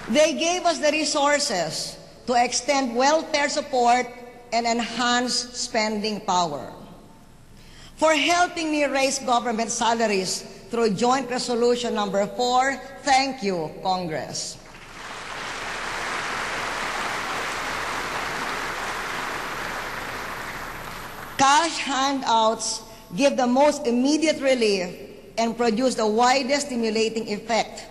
They gave us the resources to extend welfare support and enhance spending power. For helping me raise government salaries through Joint Resolution number 4, thank you, Congress. Cash handouts give the most immediate relief and produce the widest stimulating effect.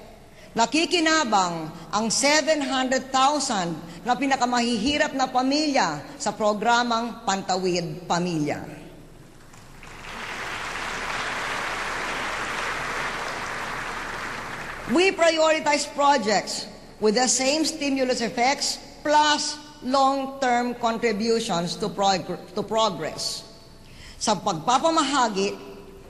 Nakikinabang ang 700,000 na pinakamahihirap na pamilya sa programang Pantawid Pamilya. We prioritize projects with the same stimulus effects plus long-term contributions to progress. Sa pagpapamahagi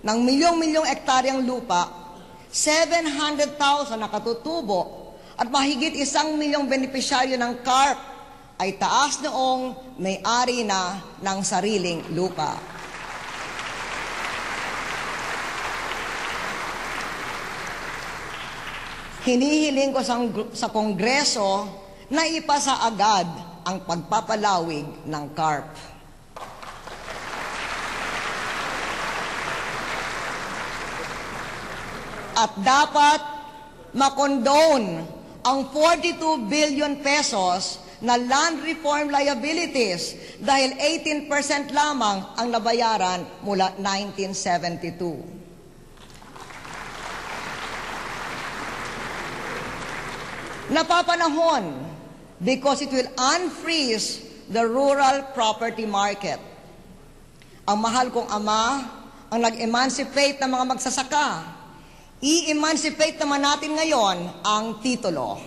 ng milyong-milyong ektaryang lupa, 700,000 na katutubo at mahigit 1 milyong benepisyaryo ng CARP ay taas noong may-ari na ng sariling lupa. Hinihiling ko sa Kongreso na ipasa agad ang pagpapalawig ng CARP. At dapat makondone ang 42 billion pesos na land reform liabilities dahil 18% lamang ang nabayaran mula 1972. Napapanahon because it will unfreeze the rural property market. Ang mahal kong ama ang nag-emancipate ng mga magsasaka. I-emancipate naman natin ngayon ang titulo.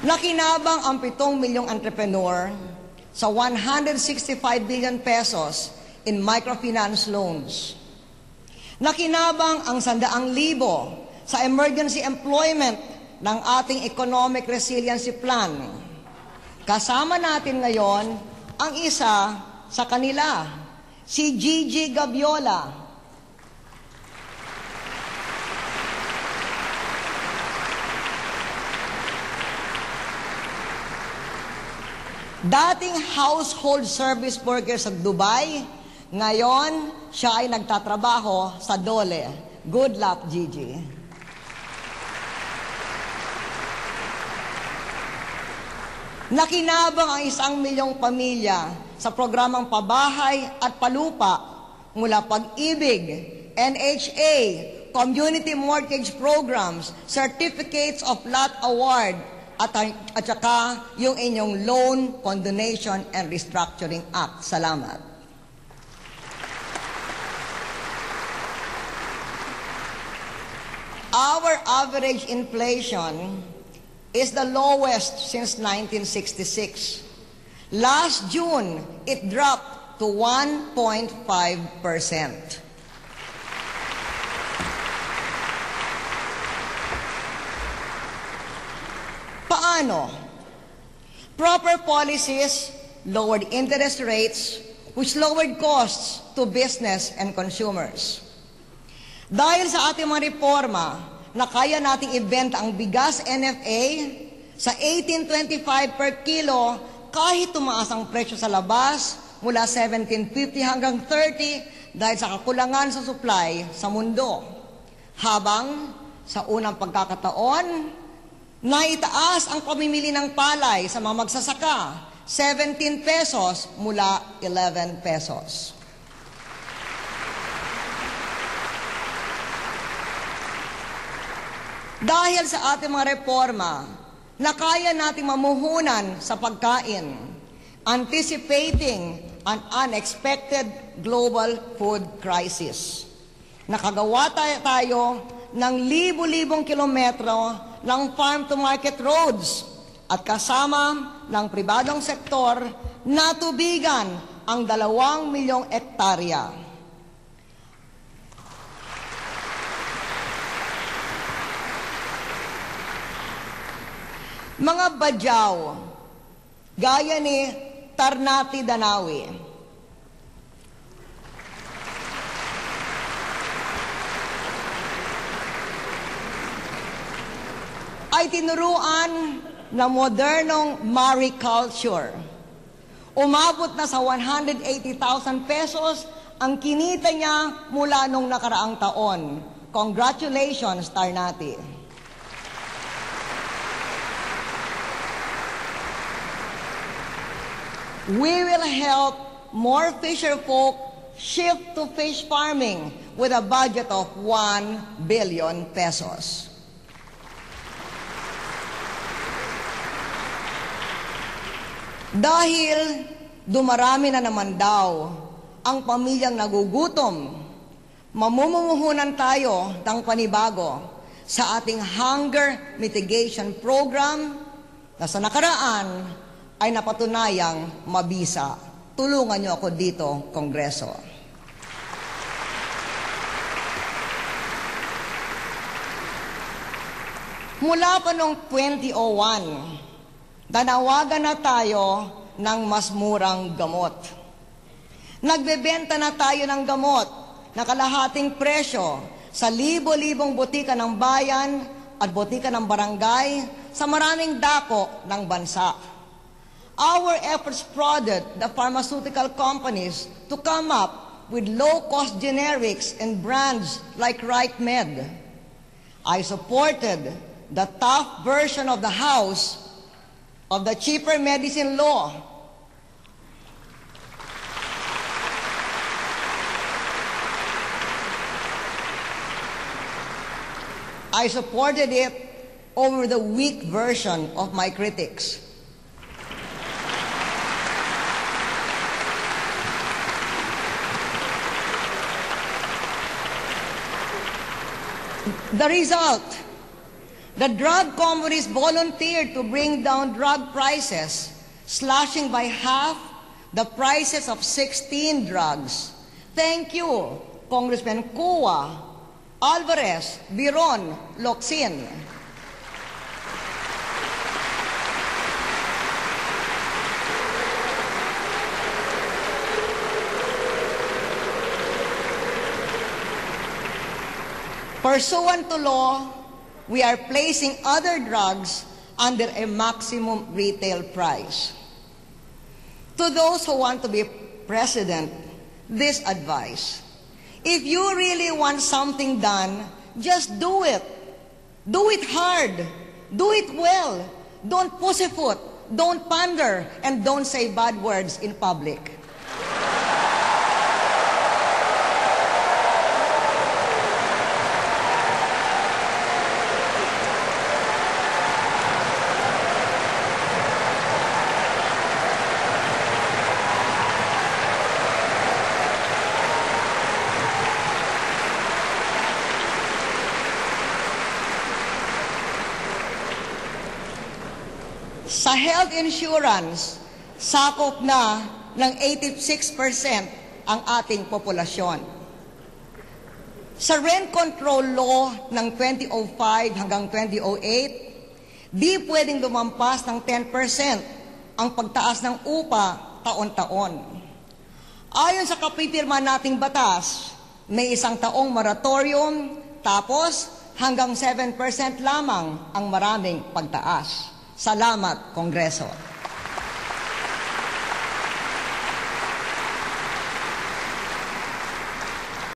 Nakinabang ang 7 milyong entrepreneur sa 165 billion pesos in microfinance loans. Nakinabang ang 100,000 sa emergency employment ng ating Economic Resiliency Plan. Kasama natin ngayon ang isa sa kanila, si Gigi Gabiola. Dating household service worker sa Dubai, ngayon siya ay nagtatrabaho sa Dole. Good luck, Gigi. Nakinabang ang 1 milyong pamilya sa programang pabahay at palupa mula Pag-ibig, NHA, Community Mortgage Programs, Certificates of Lot Award, at saka yung inyong Loan Condonation and Restructuring Act. Salamat. Our average inflation is the lowest since 1966. Last June, it dropped to 1.5%. Paano? Proper policies lowered interest rates, which lowered costs to business and consumers. Dahil sa ating mga reforma na kaya nating ibenta ang bigas NFA sa 18.25 per kilo kahit tumaas ang presyo sa labas mula 17.50 hanggang 30 dahil sa kakulangan sa supply sa mundo. Habang sa unang pagkakataon, naitaas ang pamimili ng palay sa mga magsasaka, 17 pesos mula 11 pesos. Dahil sa ating mga reforma, na kaya nating mamuhunan sa pagkain, anticipating an unexpected global food crisis. Nakagawa tayo ng libu-libong kilometro ng farm-to-market roads at kasama ng pribadong sektor, natubigan ang 2 milyong ektarya. Mga badyaw, gaya ni Tarnati Danawi, ay tinuruan na modernong mariculture. Umabot na sa 180,000 pesos ang kinita niya mula nung nakaraang taon. Congratulations, Tarnati. We will help more fisher folk shift to fish farming with a budget of 1 billion pesos. Dahil dumarami na naman daw ang pamilyang nagugutom, mamumuhunan tayo ng panibago sa ating hunger mitigation program na sa nakaraan ay napatunayang mabisa. Tulungan niyo ako dito, Kongreso. Mula pa noong 2001, tanawagan na tayo ng mas murang gamot. Nagbebenta na tayo ng gamot na kalahating presyo sa libo-libong botika ng bayan at botika ng barangay sa maraming dako ng bansa. Our efforts prodded the pharmaceutical companies to come up with low-cost generics and brands like RightMed. I supported the tough version of the House of the cheaper medicine law. I supported it over the weak version of my critics. The result, the drug companies volunteered to bring down drug prices, slashing by half the prices of 16 drugs. Thank you, Congressman Cua, Alvarez, Biron, Locsin. Pursuant to law, we are placing other drugs under a maximum retail price. To those who want to be president, this advice: if you really want something done, just do it. Do it hard. Do it well. Don't pussyfoot. Don't pander. And don't say bad words in public. Sa health insurance, sakop na ng 86% ang ating populasyon. Sa rent control law ng 2005 hanggang 2008, di pwedeng lumampas ng 10% ang pagtaas ng upa taon-taon. Ayon sa kapipirma nating batas, may 1 taong moratorium, tapos hanggang 7% lamang ang maraming pagtaas. Salamat, Kongreso.